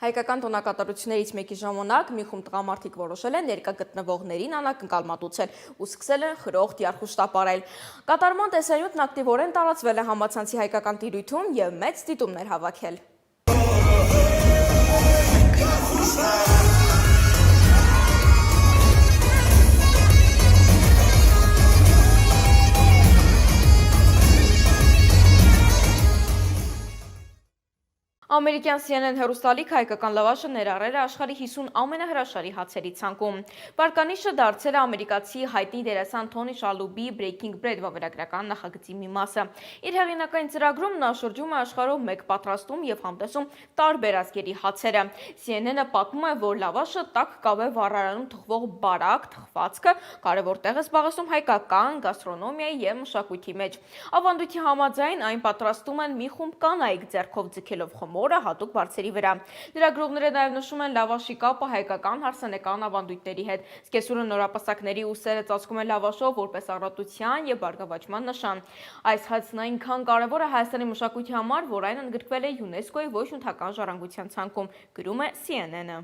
Հայկական տոնակատարություններից մեկի ժամանակ մի խումբ տղամարդիկ որոշել են ներկա գտնվողներին անակնկալ մատուցել ու սկսել են խրոխտ յարխուշտապարել։ Կատարման տեսանյութն ակտիվորեն տարածվել է համացանցի հայկական տիրույթում և մեծ դիտումներ հավաքել։ Ամերիկյան CNN հեռուստալիք հայկական լավաշը ներառել է աշխարհի 50 ամենահրաշալի հացերի ցանկում։ Պարկանիշը դարձել է ամերիկացի հայտնի դերասան Թոնի Շալուբի Breaking Bread վավերագրական նախագծի մի մասը։ Իր հեղինակային ծրագրում նա շրջում է աշխարհով մեկ պատրաստում և համտեսում տարբեր ազգերի հացերը։ CNN-ը պատմում է, որ լավաշը տաք կավե վառարանում թխվող բարակ թխվածքը կարևոր տեղ է զբաղեցնում հայկական գաստրոնոմիայի և մշակույթի մեջ։ Ավանդույթի համաձայն այն պատրաստում են մի խումբ կանայք ձեռքով ձգելով խմորը հատուկ բարձերի վրա։ Լրագրողները նաև նշում են լավաշի կապը հայկական հարսանեկան ավանդույթների հետ։ Սկեսուրը նորապսակների ու սերը ծածկում է լավաշով որպես առատության և բարգավաճման նշան։ Այս հացն այնքան կարևոր է Հայաստանի մշակույթի համար, որ այն ընդգրկվել է ՅՈՒՆԵՍԿՕ-ի ոչ նյութական ժառանգության ցանկում, գրում է CNN-ը։